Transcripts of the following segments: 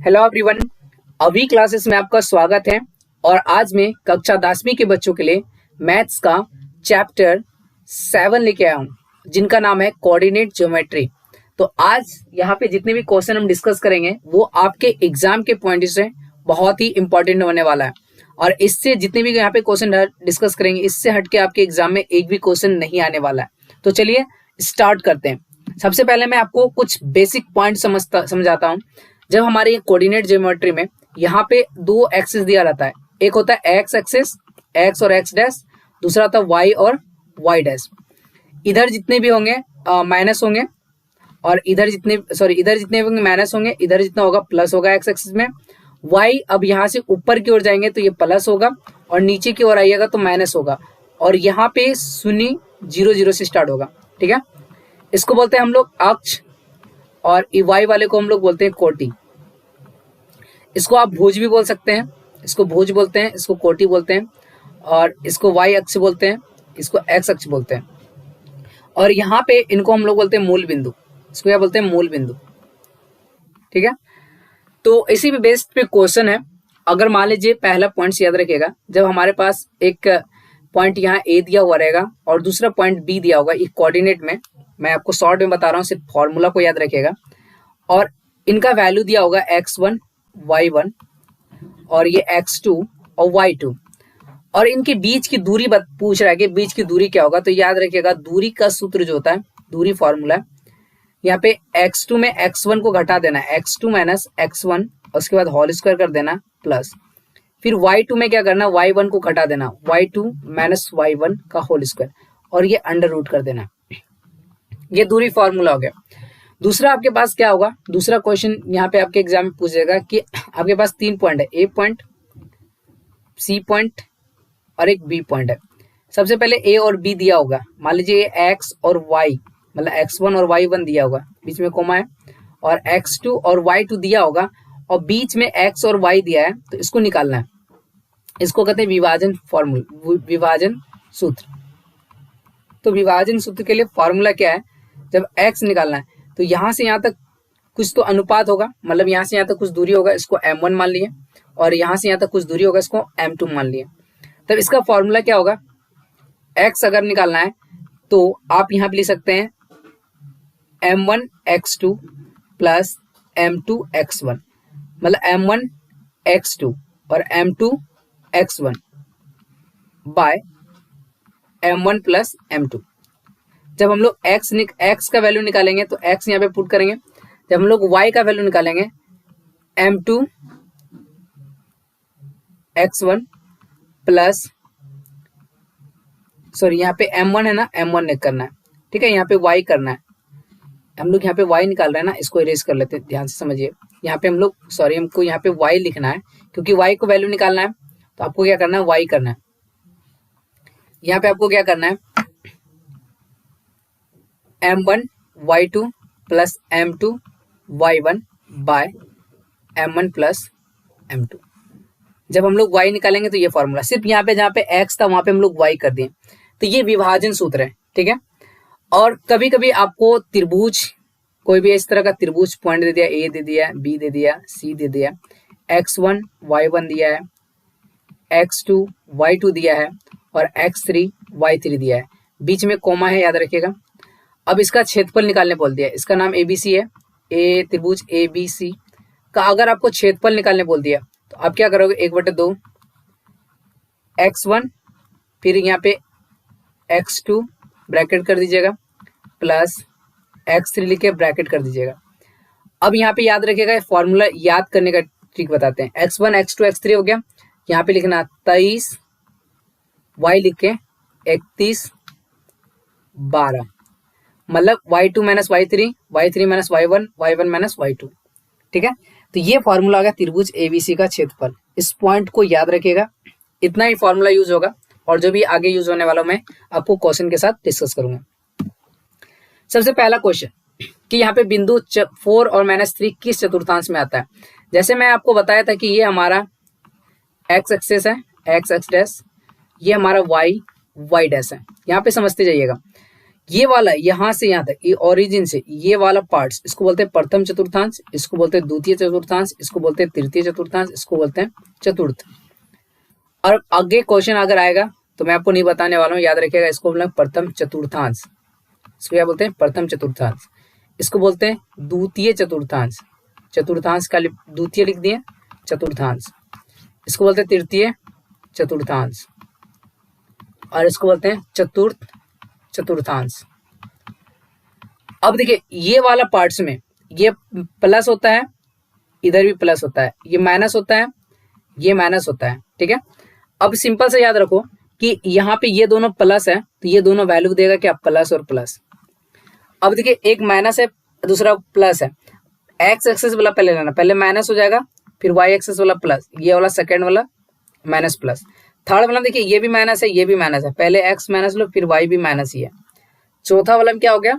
Hello everyone, अभी classes में आपका स्वागत है। और आज मैं कक्षा 10वीं के बच्चों के लिए मैथ्स का चैप्टर 7 लेके आया हूँ, जिनका नाम है कोऑर्डिनेट ज्योमेट्री। तो आज यहाँ पे जितने भी क्वेश्चन हम डिस्कस करेंगे वो आपके एग्जाम के पॉइंट से बहुत ही इंपॉर्टेंट होने वाला है। और इससे जितने भी यहाँ पे क्वेश्चन डिस्कस करेंगे, इससे हटके आपके एग्जाम में एक भी क्वेश्चन नहीं आने वाला है। तो चलिए स्टार्ट करते हैं। सबसे पहले मैं आपको कुछ बेसिक पॉइंट समझाता हूँ। जब हमारे कोऑर्डिनेट ज्योमेट्री में यहाँ पे दो एक्सिस दिया रहता है, एक होता है एक्स एक्सिस, एक्स और एक्स डैश, दूसरा होता है वाई और वाई डैश। इधर जितने भी होंगे माइनस होंगे, और इधर जितने होंगे माइनस होंगे, इधर जितना होगा प्लस होगा एक्स एक्सिस में। वाई अब यहाँ से ऊपर की ओर जाएंगे तो ये प्लस होगा, और नीचे की ओर आइएगा तो माइनस होगा, और यहाँ पे शून्य 0 0 से स्टार्ट होगा। ठीक है, इसको बोलते हैं हम लोग अक्ष, और वाई वाले को हम लोग बोलते हैं कोटि। इसको आप भुज भी बोल सकते हैं, इसको भुज बोलते हैं, इसको कोटि बोलते हैं, और इसको वाई अक्ष बोलते हैं, इसको एक्स अक्ष बोलते हैं। और यहाँ पे इनको हम लोग बोलते हैं मूल बिंदु, इसको क्या बोलते हैं, मूल बिंदु। ठीक है, तो इसी पे बेस्ड पे क्वेश्चन है। अगर मान लीजिए पहला पॉइंट याद रखिएगा, जब हमारे पास एक पॉइंट यहाँ ए दिया हुआ रहेगा और दूसरा पॉइंट बी दिया होगा, ये कोऑर्डिनेट में मैं आपको शॉर्ट में बता रहा हूँ, सिर्फ फॉर्मूला को याद रखिएगा। और इनका वैल्यू दिया होगा x1 y1 और ये x2 और y2, और इनके बीच की दूरी पूछ रहा है कि बीच की दूरी क्या होगा। तो याद रखिएगा, दूरी का सूत्र जो होता है, दूरी फॉर्मूला, यहाँ पे x2 में x1 को घटा देना है, x2 माइनस x1, और उसके बाद होल स्क्वायर कर देना प्लस, फिर y2 में क्या करना, y1 को घटा देना, y2 माइनस y1 का होल स्क्वायर, और ये अंडर रूट कर देना। ये दूरी फॉर्मूला हो गया। दूसरा आपके पास क्या होगा, दूसरा क्वेश्चन यहाँ पे आपके एग्जाम में पूछेगा कि आपके पास 3 पॉइंट है, ए पॉइंट, सी पॉइंट और एक बी पॉइंट है। सबसे पहले ए और बी दिया होगा, मान लीजिए एक्स और वाई, मतलब x1 और y1 दिया होगा, बीच में कोमा है, और x2 और y2 दिया होगा, और बीच में x और y दिया है। तो इसको निकालना है, इसको कहते हैं विभाजन फॉर्मूला, विभाजन सूत्र। तो विभाजन सूत्र के लिए फॉर्मूला क्या है, जब x निकालना है तो यहाँ से यहाँ तक कुछ तो अनुपात होगा, मतलब यहाँ से यहाँ तक कुछ दूरी होगा, इसको m1 मान लिए, और यहाँ से यहाँ तक कुछ दूरी होगा, इसको m2 मान लिए। तब इसका फॉर्मूला क्या होगा, x अगर निकालना है तो आप यहाँ पे लिख सकते हैं m1 x2 plus m2 x1, मतलब m1 x2 और m2 x1 bye m1 plus m2। जब हम लोग x का वैल्यू निकालेंगे तो x यहाँ पे पुट करेंगे। जब हम लोग y का वैल्यू निकालेंगे m2 x1 प्लस, सॉरी यहाँ पे m1 है ना, m1 ने करना है। ठीक है, यहाँ पे y करना है, हम लोग यहाँ पे y निकाल रहे हैं ना, इसको इरेज कर लेते हैं, ध्यान से समझिए। यहाँ पे हम लोग हमको यहाँ पे y लिखना है, क्योंकि y को वैल्यू निकालना है। तो आपको क्या करना है, y करना है। यहाँ पे आपको क्या करना है, m1 y2 plus m2 y1 bye m1 plus m2। जब हम लोग y निकालेंगे तो ये फॉर्मूला, सिर्फ यहाँ पे जहाँ पे x था वहां पे हम लोग y कर दिए। तो ये विभाजन सूत्र है। ठीक है, और कभी कभी आपको त्रिभुज, कोई भी इस तरह का त्रिभुज पॉइंट दे दिया, a दे दिया, b दे दिया, c दे दिया, x1 y1 दिया है, x2 y2 दिया है, और x3 y3 दिया है, बीच में कोमा है, याद रखिएगा। अब इसका क्षेत्रफल निकालने बोल दिया, इसका नाम ABC है, ए त्रिभुज ABC का अगर आपको क्षेत्रफल निकालने बोल दिया तो आप क्या करोगे, 1/2 x1, फिर यहाँ पे x2 ब्रैकेट कर दीजिएगा, प्लस x3 लिख के ब्रैकेट कर दीजिएगा। अब यहाँ पे याद रखिएगा, फॉर्मूला याद करने का ट्रिक बताते हैं। x1 x2 x3 हो गया, यहाँ पे लिखना 23, y लिख के 31 12, मतलब y2 minus y3, y3 minus y1, y1 minus y2। ठीक है, तो ये फॉर्मूला आ गया त्रिभुज ABC का क्षेत्रफल। इस पॉइंट को याद रखिएगा, इतना ही फॉर्मूला यूज होगा, और जो भी आगे यूज होने वाला मैं आपको क्वेश्चन के साथ डिस्कस करूंगा। सबसे पहला क्वेश्चन कि यहाँ पे बिंदु 4 और -3 किस चतुर्थांश में आता है। जैसे मैं आपको बताया था कि ये हमारा x एक्सेस है, x डैश, ये हमारा y डैश है। यहाँ पे समझते जाइएगा, ये वाला यहाँ से यहाँ तक, ये ओरिजिन से ये वाला पार्ट्स, इसको बोलते हैं प्रथम चतुर्थांश, इसको बोलते हैं द्वितीय चतुर्थांश, इसको बोलते हैं तृतीय चतुर्थांश, इसको बोलते हैं चतुर्थ। और आगे क्वेश्चन अगर आएगा तो मैं आपको नहीं बताने वाला हूँ, याद रखिएगा। इसको बोलते हैं प्रथम चतुर्थांश, इसको क्या बोलते हैं? प्रथम चतुर्थांश। इसको बोलते हैं द्वितीय चतुर्थांश, चतुर्थांश का द्वितीय लिख दिए, चतुर्थांश। इसको बोलते हैं तृतीय चतुर्थांश, और इसको बोलते हैं चतुर्थ चतुर्थांश। अब देखिए ये वाला पार्ट्स में ये प्लस होता है, इधर भी प्लस होता है, ये माइनस होता है, ये माइनस होता है, ठीक है। अब सिंपल से याद रखो कि यहाँ पे ये दोनों प्लस है तो ये दोनों वैल्यू देगा क्या? प्लस और प्लस। अब देखिए एक माइनस है दूसरा प्लस है, एक्स एक्सेस वाला पहले लेना, पहले माइनस हो जाएगा फिर वाई एक्सेस वाला प्लस, ये वाला सेकेंड वाला माइनस प्लस। थर्ड वाला देखिए ये भी माइनस है ये भी माइनस है, पहले एक्स माइनस लो फिर वाई भी माइनस ही है। चौथा वाला में क्या हो गया?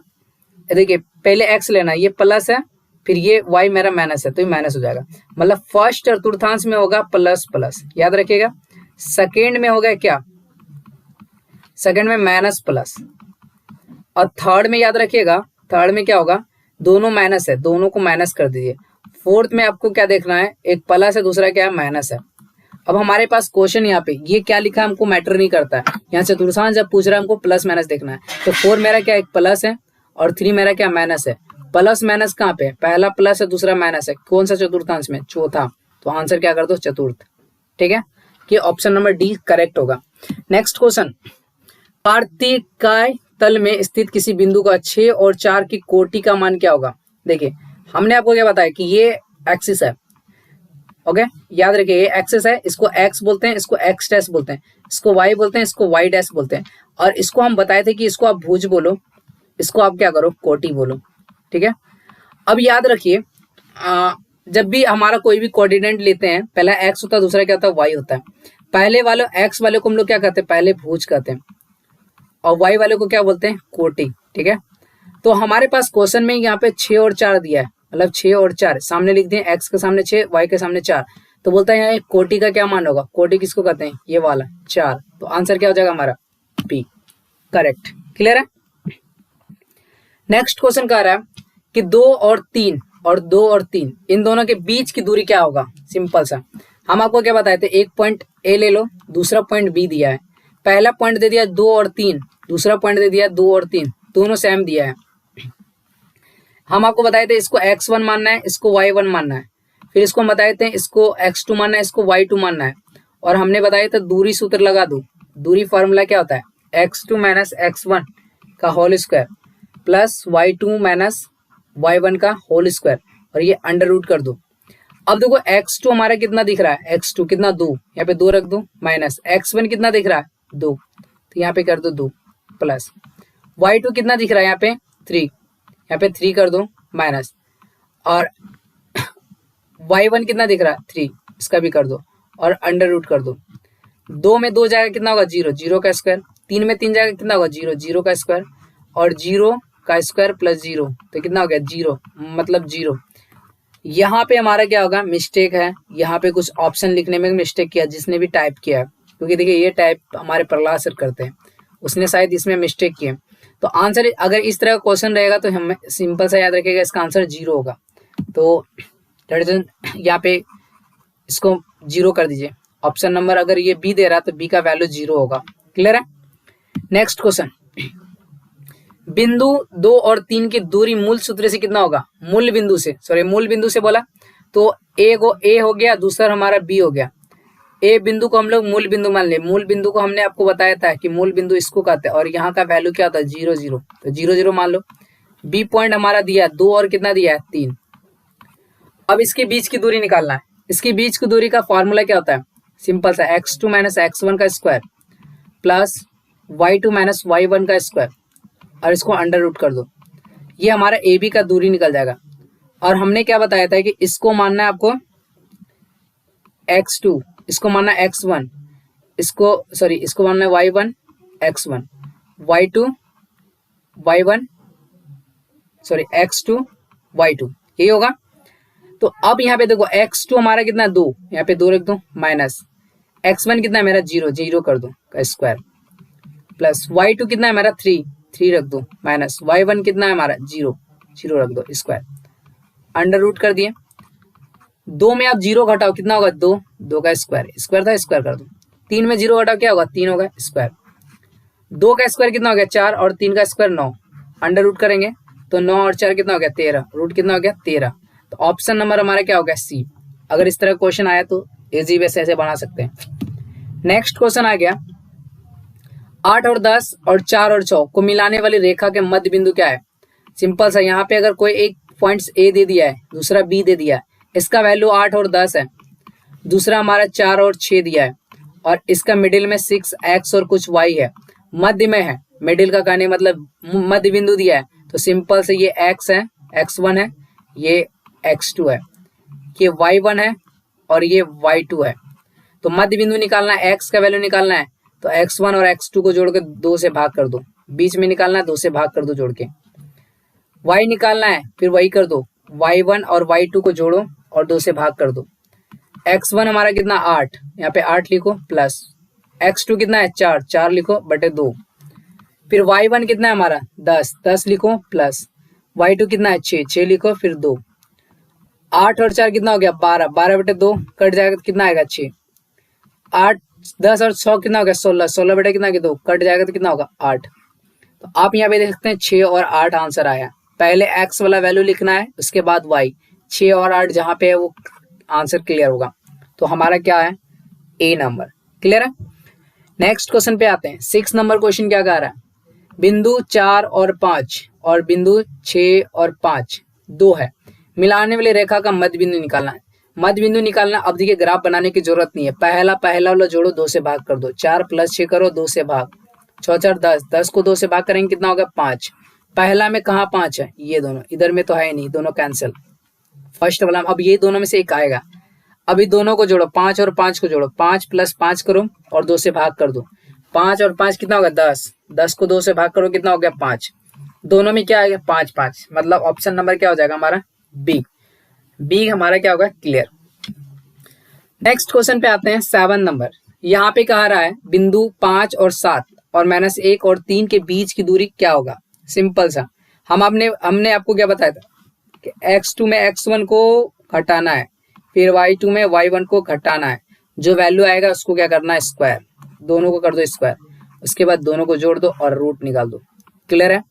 देखिए पहले एक्स लेना, ये प्लस है फिर ये वाई मेरा माइनस है तो ये माइनस हो जाएगा। मतलब फर्स्ट चतुर्थांश में होगा प्लस प्लस, याद रखिएगा। सेकेंड में हो गया क्या? सेकेंड में माइनस प्लस। और थर्ड में याद रखिएगा, थर्ड में क्या होगा? दोनों माइनस है, दोनों को माइनस कर दीजिए। फोर्थ में आपको क्या देखना है? एक प्लस है दूसरा क्या है? माइनस है। अब हमारे पास क्वेश्चन यहाँ पे ये क्या लिखा है हमको मैटर नहीं करता है, यहाँ चतुर्थांश जब पूछ रहा है हमको प्लस माइनस देखना है। तो 4 मेरा क्या? एक प्लस है और 3 मेरा क्या? माइनस है। प्लस माइनस कहाँ पे? पहला प्लस है दूसरा माइनस है, कौन सा चतुर्थांश में? चौथा। तो आंसर क्या कर दो? चतुर्थ, ठीक है। कि ऑप्शन नंबर डी करेक्ट होगा। नेक्स्ट क्वेश्चन, पार्थिकाय तल में स्थित किसी बिंदु का 6 और 4 की कोटि का मान क्या होगा? देखिए हमने आपको क्या बताया कि ये एक्सिस है, ओके याद रखिए ये एक्सिस है, इसको एक्स बोलते हैं, इसको एक्स डैश बोलते हैं, इसको वाई बोलते हैं, इसको वाई डैश बोलते हैं। और इसको हम बताए थे कि इसको आप भुज बोलो, इसको आप क्या करो? कोटि बोलो, ठीक है। अब याद रखिए जब भी हमारा कोई भी कोऑर्डिनेट लेते हैं पहला एक्स होता है दूसरा क्या होता है? वाई होता है। पहले वाले एक्स वाले को हम लोग क्या कहते हैं? पहले भुज कहते हैं, और वाई वाले को क्या बोलते हैं? कोटि, ठीक है। तो हमारे पास क्वेश्चन में यहाँ पे 6 और 4 दिया है, मतलब 6 और 4 सामने लिख दिए, एक्स के सामने 6 वाई के सामने 4। तो बोलता है यहाँ कोटि का क्या मान होगा? कोटि किसको कहते हैं? ये वाला 4। तो आंसर क्या हो जाएगा हमारा? P, correct. क्लियर है। नेक्स्ट क्वेश्चन कह रहा है कि 2 और 3 और 2 और 3 इन दोनों के बीच की दूरी क्या होगा? सिंपल सा, हम आपको क्या बताए थे? एक पॉइंट ए ले लो, दूसरा पॉइंट बी दिया है, पहला पॉइंट दे दिया 2 और 3, दूसरा पॉइंट दे दिया 2 और 3, दोनों सेम दिया है। हम आपको बताए थे इसको x1 मानना है, इसको y1 मानना है, फिर इसको हम बताए थे इसको x2 मानना है, इसको y2 मानना है। और हमने बताया था दूरी सूत्र लगा दो, दूरी फॉर्मूला क्या होता है? x2 माइनस x1 का whole square plus y2 minus y1 का होल स्क्वायर, और ये अंडर रूट कर दो। अब देखो x2 हमारा कितना दिख रहा है? x2 कितना? 2, यहाँ पे 2 रख दो, माइनस x1 कितना दिख रहा है? 2, तो यहाँ पे कर दो 2, प्लस y2 कितना दिख रहा है? यहाँ पे 3, यहाँ पे 3 कर दो, माइनस, और y1 कितना दिख रहा है? 3, इसका भी कर दो और अंडर रूट कर दो। 2 में 2 जाएगा कितना होगा? 0, 0 का स्क्वायर। 3 में 3 जाएगा कितना होगा? 0, 0 का स्क्वायर, और 0 का स्क्वायर प्लस 0 तो कितना हो गया? 0, मतलब 0। यहाँ पे हमारा क्या होगा? मिस्टेक है, यहाँ पे कुछ ऑप्शन लिखने में मिस्टेक किया जिसने भी टाइप किया, क्योंकि देखिए ये टाइप हमारे प्रहलाद सर करते हैं, उसने शायद इसमें मिस्टेक किए। तो आंसर अगर इस तरह का क्वेश्चन रहेगा तो हमें सिंपल सा याद रखिएगा इसका आंसर 0 होगा। तो यहाँ पे इसको 0 कर दीजिए। ऑप्शन नंबर अगर ये बी दे रहा है तो बी का वैल्यू 0 होगा। क्लियर है। नेक्स्ट क्वेश्चन, बिंदु 2 और 3 की दूरी मूल सूत्र से कितना होगा? मूल बिंदु से, सॉरी मूल बिंदु से बोला तो ए हो गया, दूसरा हमारा बी हो गया। ए बिंदु को हम लोग मूल बिंदु मान ले, मूल बिंदु को हमने आपको बताया था कि मूल बिंदु इसको कहते हैं, और यहाँ का वैल्यू क्या होता है? 0 0, तो 0 0 मान लो। बी पॉइंट हमारा दिया 2 और कितना दिया है? 3। अब इसके बीच की दूरी निकालना है। इसके बीच की दूरी का फॉर्मूला क्या होता है? सिंपल सा, x2 माइनस x1 का square plus y2 minus y1 का स्क्वायर, और इसको अंडर रूट कर दो। ये हमारा ए बी का दूरी निकल जाएगा। और हमने क्या बताया था कि इसको मानना है आपको x2, इसको मानना है x1, इसको मानना है y1 x1, y2 y1, x2 y2, यही होगा। तो अब यहाँ पे देखो x2 हमारा कितना? 2, यहाँ पे 2 रख दो, माइनस x1 कितना है मेरा? 0, 0 कर दो का स्क्वायर, प्लस y2 कितना है मेरा? 3, 3 रख दो माइनस y1 कितना है हमारा 0, 0 रख दो स्क्वायर, अंडर रूट कर दिए। 2 में आप 0 घटाओ कितना होगा 2, 2 का स्क्वायर, स्क्वायर था स्क्वायर कर दो। 3 में 0 घटाओ क्या होगा 3 होगा स्क्वायर। 2 का स्क्वायर कितना हो गया 4 और 3 का स्क्वायर 9, अंडर रूट करेंगे तो 9 और 4 कितना हो गया 13, रूट कितना हो गया 13। तो ऑप्शन नंबर हमारा क्या हो गया सी। अगर इस तरह क्वेश्चन आया तो इजी वे से ऐसे बना सकते हैं। नेक्स्ट क्वेश्चन आ गया 8 और 10 और 4 और 6 को मिलाने वाली रेखा के मध्य बिंदु क्या है। सिंपल सा, यहाँ पे अगर कोई एक पॉइंट्स ए दे दिया है, दूसरा बी दे दिया है, इसका वैल्यू 8 और 10 है, दूसरा हमारा 4 और 6 दिया है, और इसका मिडिल में 6x और कुछ y है, मध्य में है। मिडिल का कहने मतलब मध्य बिंदु दिया है, तो सिंपल से ये x है, x1 है, ये x2 है, ये y1 है और ये y2 है। तो मध्य बिंदु निकालना है, x का वैल्यू निकालना है, तो x1 और x2 को जोड़ के 2 से भाग कर दो, बीच में निकालना है 2 से भाग कर दो जोड़ के। y निकालना है, फिर वही कर दो, y1 और y2 को जोड़ो और 2 से भाग कर दो। x1 हमारा कितना 8, यहाँ पे 8 लिखो प्लस x2 कितना है 4, 4 लिखो बटे 2, फिर y1 कितना है हमारा 10, 10 लिखो प्लस y2 कितना है 6, 6 लिखो फिर 2। 8 और 4 कितना हो गया 12, 12 बटे 2 कट जाएगा तो कितना आएगा 6। 8 10 और 6 कितना हो गया 16, 16 बटे कितना 2 कट जाएगा तो कितना होगा 8। तो आप यहाँ पे देख सकते हैं 6 और 8 आंसर आया। पहले x वाला वैल्यू लिखना है, उसके बाद y, 6 और 8 जहाँ पे है वो आंसर क्लियर होगा। तो हमारा क्या है ए नंबर, क्लियर है। नेक्स्ट क्वेश्चन पे आते हैं। 6 नंबर क्वेश्चन क्या कह रहा है, बिंदु 4 और 5 और बिंदु 6 और 5 2 है, मिलाने वाली रेखा का मध्य बिंदु निकालना है। मध्य बिंदु निकालना, अब देखिए ग्राफ बनाने की जरूरत नहीं है, पहला वाला जोड़ो 2 से भाग कर दो, 4 + 6 करो 2 से भाग, 6 4 10, 10 को 2 से भाग करेंगे कितना होगा 5। पहला में कहाँ 5 है, ये दोनों, इधर में तो है नहीं, दोनों कैंसिल। फर्स्ट वाला अब ये दोनों में से एक आएगा, अभी दोनों को जोड़ो, 5 और 5 को जोड़ो, 5 + 5 करो और 2 से भाग कर दो। 5 और 5 कितना होगा 10, 10 को 2 से भाग करो कितना हो गया 5। दोनों में क्या आएगा 5 5, मतलब ऑप्शन नंबर क्या हो जाएगा हमारा बी। बी हमारा क्या होगा क्लियर। नेक्स्ट क्वेश्चन पे आते हैं 7 नंबर। यहाँ पे कहा रहा है बिंदु 5 और 7 और -1 और 3 के बीच की दूरी क्या होगा। सिंपल सा, हमने आपको क्या बताया था कि x2 में x1 को घटाना है, फिर y2 में y1 को घटाना है, जो वैल्यू आएगा उसको क्या करना है स्क्वायर, दोनों को कर दो स्क्वायर, उसके बाद दोनों को जोड़ दो और रूट निकाल दो। क्लियर है।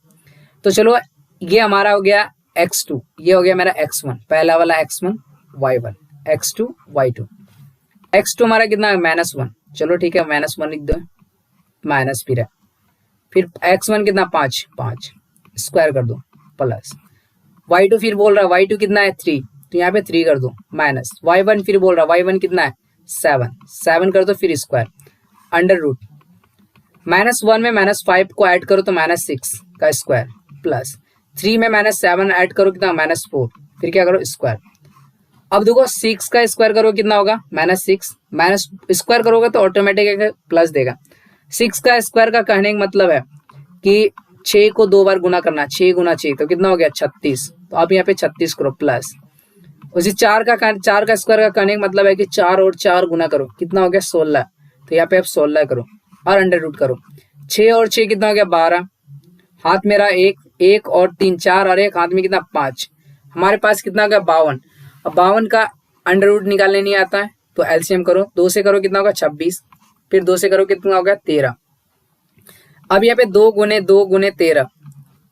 तो चलो ये हमारा हो गया x2, ये हो गया मेरा x1, पहला वाला x1 y1, x2 y2। x2 हमारा कितना है -1, चलो ठीक है -1 लिख दो, माइनस फिर है, फिर x1 कितना 5, 5 स्क्वायर कर दो प्लस y2 फिर बोल रहा है y2 कितना है 3, तो यहाँ पे 3 कर दो माइनस y1 फिर बोल रहा है y1 कितना है 7, 7 कर दो फिर स्क्वायर अंडर रूट -1 में -5 को ऐड करो तो -6 का स्क्वायर प्लस 3 में -7 ऐड करो कितना -4, फिर क्या करो स्क्वायर। अब देखो 6 का स्क्वायर करो कितना होगा -6, माइनस स्क्वायर करोगे तो ऑटोमेटिक प्लस देगा। 6 का स्क्वायर का कहने का मतलब है कि 6 को 2 बार गुना करना, 6 गुना 6 तो कितना हो गया 36, तो आप यहाँ पे 36 करो प्लस उसी 4 का स्क्वायर का कहने का मतलब है कि 4 और 4 गुना करो कितना हो गया 16, तो यहाँ पे आप 16 करो और अंडर रूट करो। 6 और 6 कितना हो गया 12, हाथ मेरा 1 और 3 4 और 1 हाथ में कितना 5, हमारे पास कितना हो गया 52। अब 52 का अंडर रूट निकालने नहीं आता है तो एलसीएम करो, 2 से करो कितना होगा 26, फिर 2 से करो कितना होगा 13। अब यहाँ पे 2 गुने 13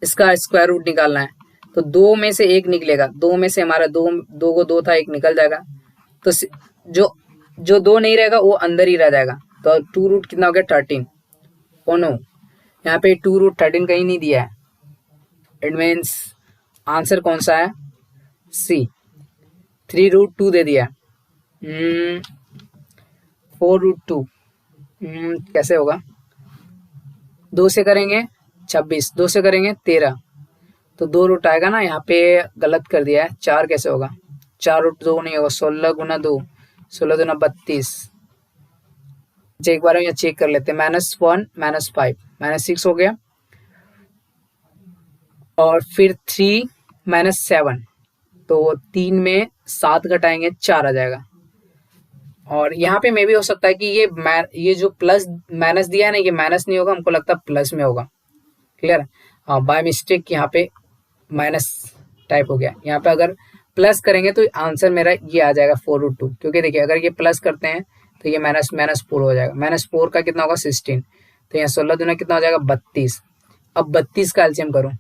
इसका स्क्वायर रूट निकालना है, तो 2 में से 1 निकलेगा, 2 में से हमारा 2 को 2 था 1 निकल जाएगा, तो जो 2 नहीं रहेगा वो अंदर ही रह जाएगा, तो 2 रूट कितना हो गया 13। ओ नो, यहाँ पे 2 रूट 13 कहीं नहीं दिया है, इट मीन्स आंसर कौन सा है सी, 3 रूट 2 दे दिया, 4 रूट 2 कैसे होगा, 2 से करेंगे 26, 2 से करेंगे 13, तो 2 रूट आएगा ना, यहाँ पे गलत कर दिया है, 4 कैसे होगा, 4 रूट 2 नहीं होगा, 16 गुना 2, 16 दूना 32। एक बार यहाँ चेक कर लेते हैं, -1 -5 -6 हो गया, और फिर 3 -7, तो 3 में 7 घटाएंगे 4 आ जाएगा, और यहाँ पे मे भी हो सकता है कि ये जो प्लस माइनस दिया है ना, ये माइनस नहीं होगा, हमको लगता है प्लस में होगा, क्लियर है? हाँ, बाय मिस्टेक यहाँ पे माइनस टाइप हो गया। यहाँ पे अगर प्लस करेंगे तो आंसर मेरा ये आ जाएगा 4√2, क्योंकि देखिए अगर ये प्लस करते हैं तो ये माइनस माइनस 4 हो जाएगा। माइनस 4 का कितना होगा 16, तो यहाँ 16 दूना कितना हो जाएगा 32। अब 32 का एलसीएम करो,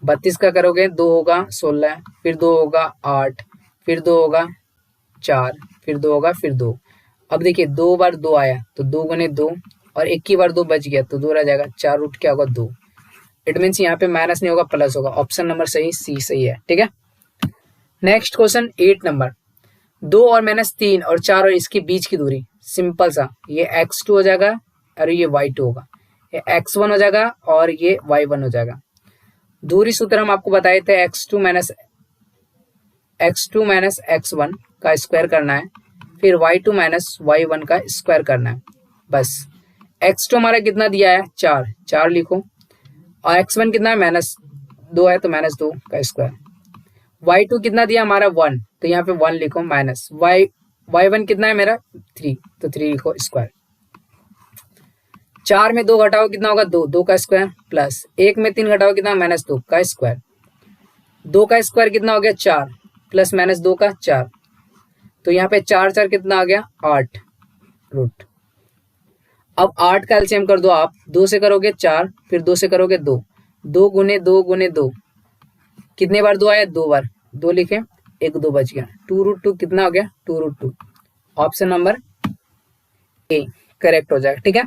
32 का करोगे 2 होगा 16, फिर 2 होगा 8, फिर 2 होगा 4, फिर 2 होगा फिर 2। अब देखिए 2 बार 2 आया तो 2 गुने 2, और 1 की बार 2 बच गया तो 2 रह जाएगा, 4 रूट क्या होगा 2। इट मीन्स यहाँ पे माइनस नहीं होगा प्लस होगा। ऑप्शन नंबर सही सी सही है। ठीक है, नेक्स्ट क्वेश्चन 8 नंबर। 2 और -3 और 4 और इसके बीच की दूरी, सिंपल सा, ये x2 हो जाएगा और ये y2 होगा, ये x1 हो जाएगा और ये y1 हो जाएगा। दूरी सूत्र हम आपको बताए थे x2 माइनस x1 का स्क्वायर करना है, फिर y2 माइनस y1 का स्क्वायर करना है। बस x2 हमारा कितना दिया है 4, 4 लिखो, और x1 कितना है -2 है तो -2 का स्क्वायर। y2 कितना दिया हमारा 1, तो यहाँ पे 1 लिखो, माइनस y1 कितना है मेरा 3, तो 3 लिखो स्क्वायर। 4 में 2 घटाओ कितना होगा 2, 2 का स्क्वायर, प्लस 1 में 3 घटाओ कितना -2 का स्क्वायर। 2 का स्क्वायर कितना हो गया 4, प्लस -2 का 4, तो यहाँ पे 4 4 कितना आ गया 8 रूट। अब 8 का एलसीएम कर दो आप, 2 से करोगे 4, फिर 2 से करोगे 2, 2 गुने 2 गुने 2, कितने बार 2 आया 2 बार, 2 लिखे, 1 2 बच गया, 2√2 कितना हो गया 2√2। ऑप्शन नंबर ए करेक्ट हो जाएगा। ठीक है,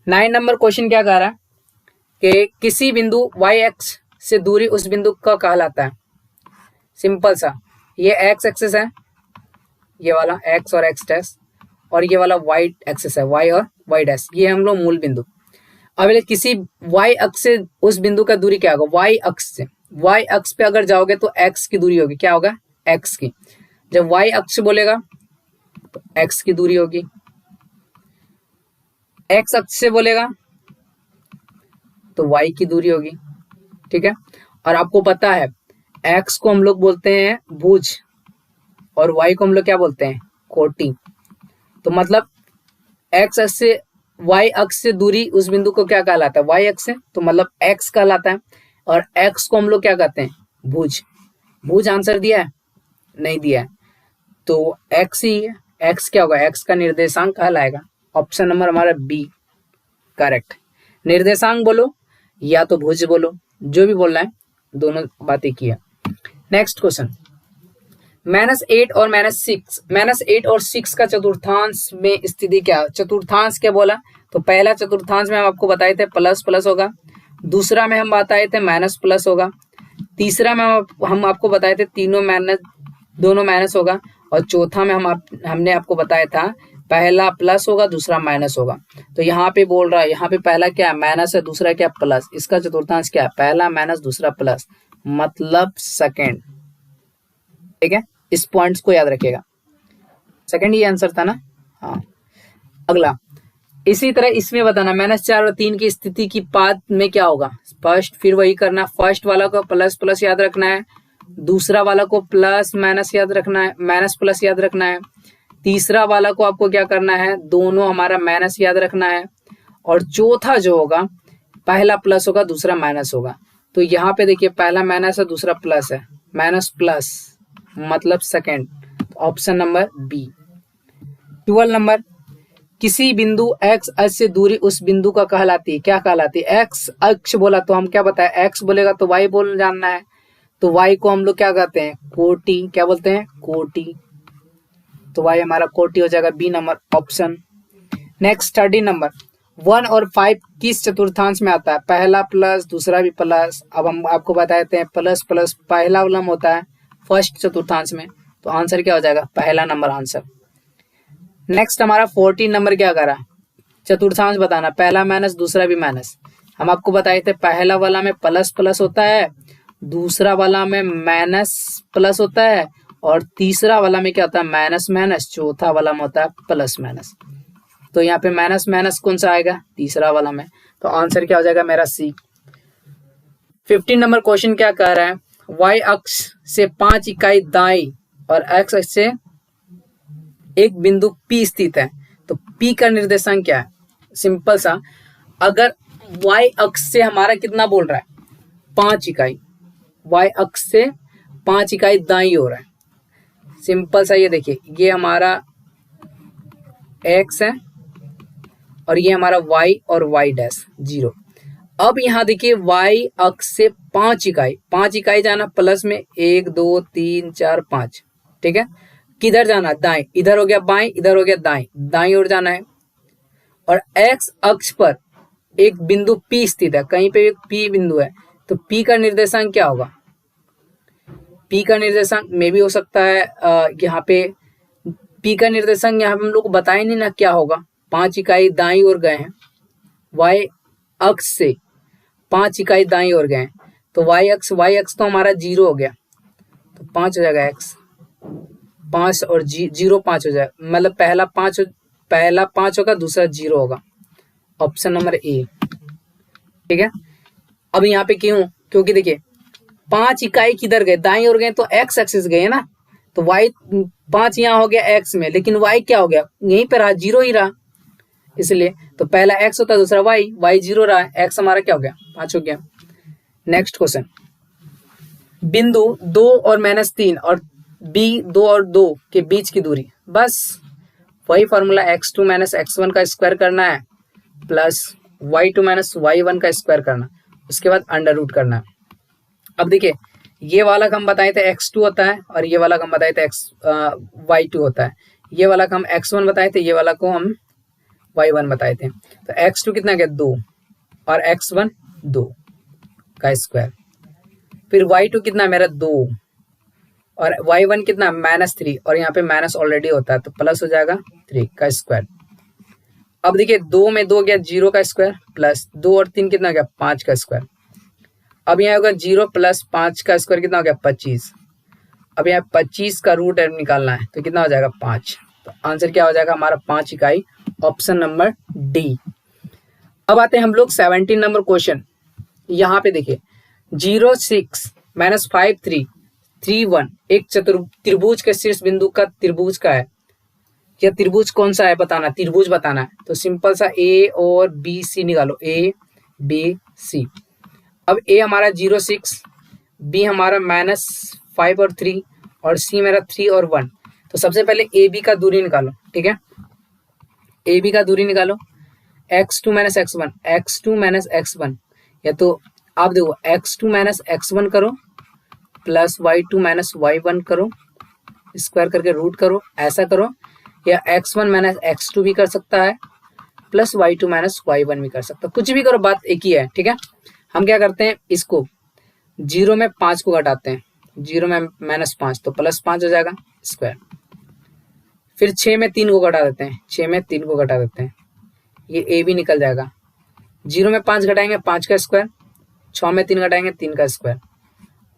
9 नंबर क्वेश्चन क्या कह रहा है कि किसी बिंदु y एक्स से दूरी उस बिंदु का कहलाता है। सिंपल सा, ये x एक्सिस है, ये वाला x और x डैश, और ये वाला y एक्सिस है, y और y डैश, ये हम लोग मूल बिंदु। अब किसी y अक्ष से उस बिंदु का दूरी क्या होगा, y अक्ष से, y अक्ष पे अगर जाओगे तो x की दूरी होगी, क्या होगा x की। जब y अक्ष बोलेगा तो x की दूरी होगी, x अक्ष से बोलेगा तो y की दूरी होगी। ठीक है, और आपको पता है x को हम लोग बोलते हैं भुज और y को हम लोग क्या बोलते हैं कोटि। तो मतलब x अक्ष से y अक्ष से दूरी उस बिंदु को क्या कहलाता है, y अक्ष से, तो मतलब x कहलाता है, और x को हम लोग क्या कहते हैं भुज। भुज आंसर दिया है नहीं दिया है, तो x ही है, x क्या होगा x का निर्देशांक कहलाएगा। ऑप्शन नंबर हमारा बी करेक्ट। निर्देशांक बोलो या तो भुज बोलो, जो भी बोलना है, दोनों बातें किया। नेक्स्ट क्वेश्चन, -8 और -6 और 6 का चतुर्थांश में स्थिति क्या। चतुर्थांश क्या बोला, तो पहला चतुर्थांश में हम आपको बताए थे प्लस प्लस होगा, दूसरा में हम बताए थे माइनस प्लस होगा, तीसरा में हम आपको बताए थे दोनों माइनस होगा, और चौथा में हमने आपको बताया था पहला प्लस होगा दूसरा माइनस होगा। तो यहाँ पे बोल रहा है, यहाँ पे पहला क्या है माइनस है, दूसरा क्या प्लस, इसका चतुर्थांश क्या है पहला माइनस दूसरा प्लस, मतलब सेकेंड। ठीक है, इस पॉइंट्स को याद रखिएगा, सेकेंड ये आंसर था ना। हाँ, अगला इसी तरह इसमें बताना -4 और 3 की स्थिति की पाद में क्या होगा। फर्स्ट फिर वही करना, फर्स्ट वाला को प्लस प्लस याद रखना है, दूसरा वाला को प्लस माइनस याद रखना है, माइनस प्लस याद रखना है, तीसरा वाला को आपको क्या करना है दोनों हमारा माइनस याद रखना है, और चौथा जो होगा पहला प्लस होगा दूसरा माइनस होगा। तो यहाँ पे देखिए पहला माइनस है दूसरा प्लस है, माइनस प्लस मतलब second. Option number B. 12 number, किसी बिंदु x अक्ष से दूरी उस बिंदु का कहलाती है, क्या कहलाती है। x अक्ष बोला तो हम क्या बताए, x बोलेगा तो y बोल जानना है, तो y को हम लोग क्या कहते हैं कोटि, क्या बोलते हैं कोटि, तो y हमारा कोटि हो जाएगा B number option. Next 13 number, 1 और 5 किस चतुर्थांश में आता है, पहला प्लस दूसरा भी प्लस। अब हम आपको बताते हैं प्लस प्लस पहला वाला होता है फर्स्ट चतुर्थांश में, तो आंसर क्या हो जाएगा पहला नंबर आंसर। नेक्स्ट हमारा 14 नंबर क्या करा, चतुर्थांश बताना, पहला माइनस दूसरा भी माइनस। हम आपको बताए थे पहला वाला में प्लस प्लस होता है, दूसरा वाला में माइनस प्लस होता है, और तीसरा वाला में क्या होता है माइनस माइनस, चौथा वाला में होता है प्लस माइनस। तो यहाँ पे माइनस माइनस कौन सा आएगा तीसरा वाला में, तो आंसर क्या हो जाएगा मेरा सी। 15 नंबर क्वेश्चन क्या कह रहा है, y अक्ष से 5 इकाई दाई और x अक्ष से एक बिंदु P स्थित है, तो P का निर्देशांक क्या है। सिंपल सा, अगर y अक्ष से हमारा कितना बोल रहा है, 5 इकाई, y अक्ष से 5 इकाई दाईं ओर है। सिंपल सा ये देखिए, ये हमारा x है और ये हमारा y और y डैश 0। अब यहाँ देखिए y अक्ष से 5 इकाई, 5 इकाई जाना प्लस में 1 2 3 4 5, ठीक है। किधर जाना, दाएं, इधर हो गया बाएं, इधर हो गया दाएं, दाईं ओर जाना है। और x अक्ष पर एक बिंदु P स्थित है, कहीं पे एक P बिंदु है, तो P का निर्देशांक क्या होगा, P का निर्देशांक में भी हो सकता है यहाँ पे P का निर्देशांक यहाँ पे हम लोग को बताया नहीं ना क्या होगा। 5 इकाई दाईं ओर गए हैं, y अक्ष से 5 इकाई दाईं ओर गए हैं, तो y अक्ष तो हमारा 0 हो गया, तो 5 हो जाएगा x, 5 और 0 5 हो जाएगा, मतलब पहला 5 होगा, दूसरा 0 होगा, ऑप्शन नंबर ए, ठीक है। अब यहाँ पे क्यों, क्योंकि देखिए 5 इकाई किधर गए, दाईं ओर गए, तो x एक्सिस गए ना, तो y 5 यहाँ हो गया x में, लेकिन y क्या हो गया, यहीं पे रहा, 0 ही रहा, इसलिए तो पहला x होता है, दूसरा y 0 रहा है, x हमारा क्या हो गया, 5 हो गया। नेक्स्ट क्वेश्चन, बिंदु 2 और -3 और b 2 और 2 के बीच की दूरी, बस वही फॉर्मूला x2 - x1 का स्क्वायर करना है प्लस y2 - y1 का स्क्वायर करना, उसके बाद अंडर रूट करना है। अब देखिए ये वाला का हम बताए थे x2 होता है और ये वाला का हम बताए थे y2 होता है, ये वाला का हम x1 बताए थे, ये वाला को हम y1 बताए थे। तो x2 कितना गया 2 और x1 2 का स्क्वायर, फिर y2 कितना मेरा 2 और y1 कितना -3, और यहाँ पे माइनस ऑलरेडी होता है तो प्लस हो जाएगा 3 का स्क्वायर। अब देखिए 2 में 2 गया 0 का स्क्वायर प्लस 2 और 3 कितना गया 5 का स्क्वायर। अब यहाँ होगा 0 प्लस 5 का स्क्वायर कितना हो गया 25। अब यहाँ 25 का रूट निकालना है तो कितना हो जाएगा 5, तो आंसर क्या हो जाएगा हमारा 5 इकाई, ऑप्शन नंबर डी। अब आते हैं हम लोग 17 नंबर क्वेश्चन। यहाँ पे देखिए 0 6 - 5 3 3 1 एक त्रिभुज के शीर्ष बिंदु का त्रिभुज का है, यह त्रिभुज कौन सा है बताना, त्रिभुज बताना है। तो सिंपल सा ए और बी सी निकालो, ए बी सी। अब ए हमारा 0 6, बी हमारा -5 और 3 और सी मेरा 3 और 1। तो सबसे पहले ए बी का दूरी निकालो, ठीक है। ए बी का दूरी निकालो, x2 - x1 x2 - x1, या तो आप देखो x2 - x1 करो प्लस y2 - y1 करो, स्क्वायर करके रूट करो, ऐसा करो, या x1 - x2 भी कर सकता है प्लस y2 - y1 भी कर सकता है, कुछ भी करो, बात एक ही है, ठीक है। हम क्या करते हैं, इसको 0 में 5 को घटाते हैं, 0 में -5 तो +5 हो जाएगा स्क्वायर। फिर 6 में 3 को घटा देते हैं, 6 में 3 को घटा देते हैं, ये ए भी निकल जाएगा। 0 में 5 घटाएंगे 5 का स्क्वायर, 6 में 3 घटाएंगे 3 का स्क्वायर।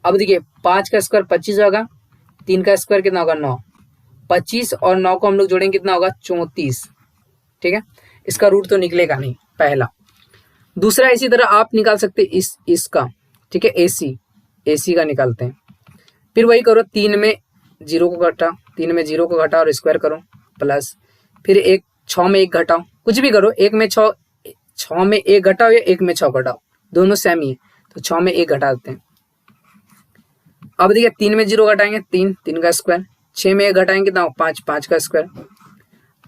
अब देखिए 5 का स्क्वायर 25 होगा, 3 का स्क्वायर कितना होगा 9, 25 और 9 को हम लोग जोड़ेंगे कितना होगा 34, ठीक है। इसका रूट तो निकलेगा नहीं, पहला। दूसरा इसी तरह आप निकाल सकते इसका, ठीक है, AC का निकालते हैं। फिर वही करो, 3 में 0 को घटाओ, 3 में 0 को घटाओ और स्क्वायर करो प्लस, फिर 6 में 1 घटाओ, कुछ भी करो, 1 में 6 में 1 घटाओ या 1 में 6 घटाओ, दोनों सेम ही है, तो 6 में 1 घटा देते हैं। अब देखिए 3 में 0 घटाएंगे 3 का स्क्वायर, 6 में 1 घटाएंगे कितना 5 का स्क्वायर।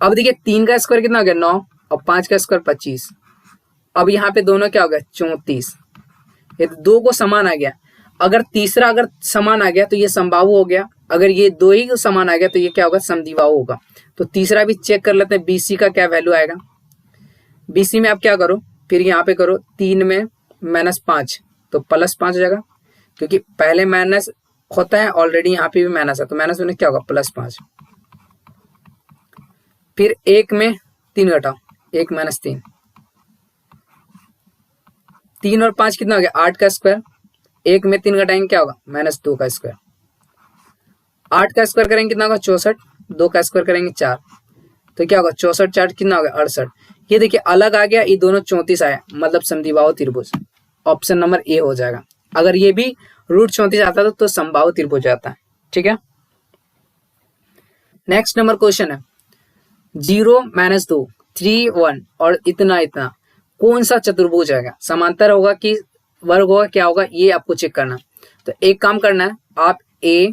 अब देखिए 3 का स्क्वायर कितना हो गया 9 और 5 का स्क्वायर 25। अब यहाँ पे दोनों क्या हो गया 34, ये 2 को समान आ गया। अगर तीसरा अगर समान आ गया तो ये समबाहु हो गया, अगर ये 2 ही समान आ गया तो ये क्या होगा समद्विबाहु होगा। तो तीसरा भी चेक कर लेते हैं, BC का क्या वैल्यू आएगा। BC में आप क्या करो, फिर यहाँ पे करो 3 में -5 तो +5 हो जाएगा, क्योंकि पहले माइनस होता है ऑलरेडी, यहाँ पे भी माइनस है तो माइनस में क्या होगा +5। फिर 1 में 3 घटाओ, 1 - 3, 3 और 5 कितना हो गया 8 का स्क्वायर, 1 में 3 घटाएंगे क्या होगा -2 का स्क्वायर। 8 का स्क्वायर करेंगे कितना होगा 64, 2 का स्क्वायर करेंगे 4, तो क्या होगा 64 4 कितना होगा 68। ये देखिए अलग आ गया, ये दोनों 34 आया, मतलब समद्विबाहु त्रिभुज, ऑप्शन नंबर ए हो जाएगा। अगर ये भी रूट 34 आता तो समबाहु त्रिभुज आता है, ठीक है। नेक्स्ट नंबर क्वेश्चन है 0 - 2 3 1 और इतना कौन सा चतुर्भुज आएगा, समांतर होगा कि वर्ग होगा, क्या होगा, ये आपको चेक करना। तो एक काम करना है, आप ए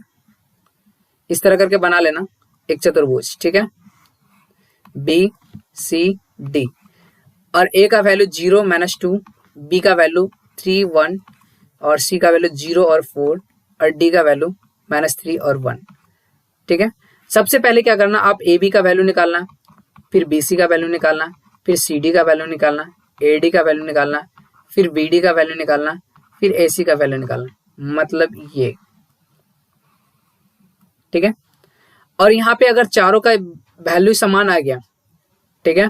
इस तरह करके बना लेना एक चतुर्भुज, ठीक है, बी सी डी, और ए का वैल्यू 0 -2, बी का वैल्यू 3 1, और सी का वैल्यू 0 और 4, और डी का वैल्यू -3 और 1, ठीक है। सबसे पहले क्या करना, आप ए बी का वैल्यू निकालना, फिर बी सी का वैल्यू निकालना, फिर सी डी का वैल्यू निकालना, ए डी का वैल्यू निकालना, फिर बी डी का वैल्यू निकालना, फिर ए सी का वैल्यू निकालना, मतलब ये, ठीक है। और यहाँ पे अगर चारों का वैल्यू समान आ गया, ठीक है,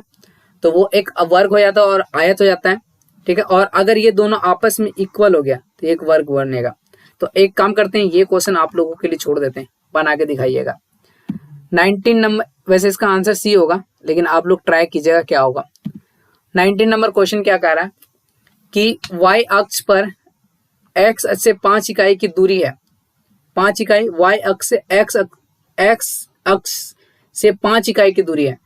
तो वो एक वर्ग हो जाता है और आयत हो जाता है, ठीक है। और अगर ये दोनों आपस में इक्वल हो गया तो एक वर्ग बनेगा। तो एक काम करते हैं, ये क्वेश्चन आप लोगों के लिए छोड़ देते हैं, बना के दिखाइएगा। 19 नंबर, वैसे इसका आंसर सी होगा, लेकिन आप लोग ट्राई कीजिएगा क्या होगा। 19 नंबर क्वेश्चन क्या कह रहा है कि y अक्ष पर x अक्ष से 5 इकाई की दूरी है, 5 इकाई, y अक्ष से x अक्ष से 5 इकाई की दूरी है।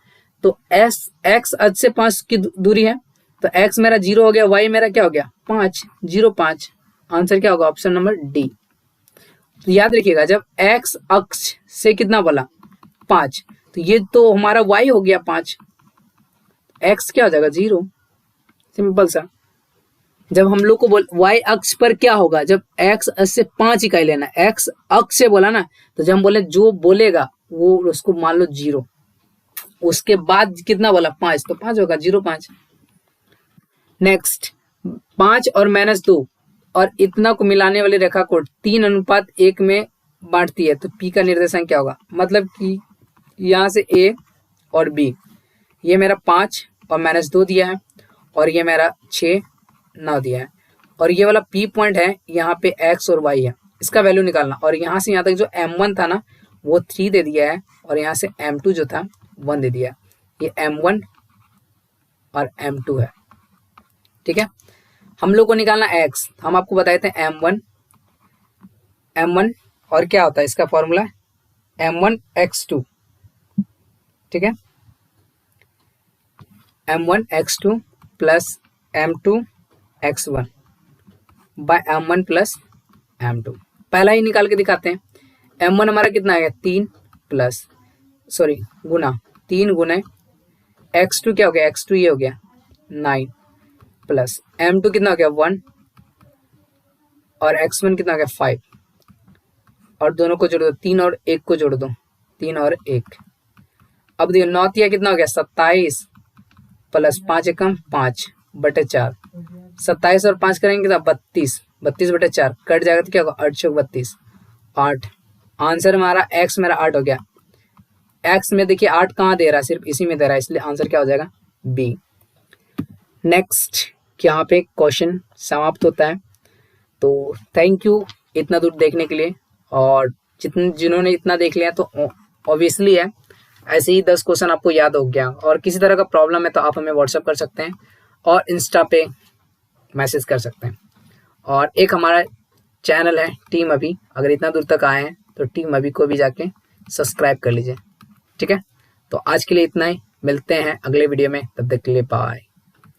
तो x अक्ष से 5 की दूरी है, तो x मेरा 0 हो गया, y मेरा क्या हो गया 5, 0 5, आंसर क्या होगा, ऑप्शन नंबर डी। तो याद रखिएगा, जब x अक्ष से कितना बोला 5, तो ये तो हमारा y हो गया 5, x क्या हो जाएगा 0, सिंपल सा। जब हम लोग को y अक्ष पर क्या होगा, जब x अक्ष से 5 इकाई लेना, x अक्ष से बोला ना, तो जब हम बोले जो बोलेगा वो उसको मान लो 0, उसके बाद कितना बोला 5, तो 5 होगा 0 5। नेक्स्ट, 5 और -2 और इतना को मिलाने वाली रेखा को 3:1 में बांटती है, तो P का निर्देशांक क्या होगा, मतलब कि यहाँ से A और B, ये मेरा 5 और -2 दिया है, और ये मेरा 6 9 दिया है, और ये वाला P पॉइंट है, यहाँ पे X और Y है, इसका वैल्यू निकालना। और यहाँ से यहाँ तक जो M1 था ना वो 3 दे दिया है, और यहाँ से M2 जो था 1 दे दिया है, ये M1 और M2 है, ठीक है। हम लोग को निकालना X, हम आपको बताए थे M1 और क्या होता है इसका फॉर्मूला, M1x2, ठीक है, M1x2 plus M2x1 bye M1 plus M2। पहला ही निकाल के दिखाते हैं। M1 हमारा कितना आएगा 3 गुना 3 गुना x2 क्या हो गया, x2 ये हो गया 9 प्लस M2 कितना हो गया 1, और x1 कितना हो गया 5, और दोनों को जोड़ दो, 3 और 1 को जोड़ दो, 3 और 1। अब देखो 9 तिया कितना हो गया 27 प्लस 5 एकम 5/4, 27 और 5 करेंगे तो 32/4 कट जाएगा, तो क्या होगा 8 चौक 32, 8। आंसर हमारा x मेरा 8 हो गया। x में देखिए 8 कहाँ दे रहा है, सिर्फ इसी में दे रहा है, इसलिए आंसर क्या हो जाएगा बी। नेक्स्ट, यहाँ पे क्वेश्चन समाप्त होता है। तो थैंक यू इतना दूर देखने के लिए, और जिन्होंने इतना देख लिया तो ऑब्वियसली है ऐसे ही 10 क्वेश्चन आपको याद हो गया। और किसी तरह का प्रॉब्लम है तो आप हमें व्हाट्सअप कर सकते हैं और इंस्टा पे मैसेज कर सकते हैं। और एक हमारा चैनल है टीम अभी, अगर इतना दूर तक आए हैं तो टीम अभी को भी जाके सब्सक्राइब कर लीजिए, ठीक है। तो आज के लिए इतना ही, मिलते हैं अगले वीडियो में, तब तक के लिए बाय।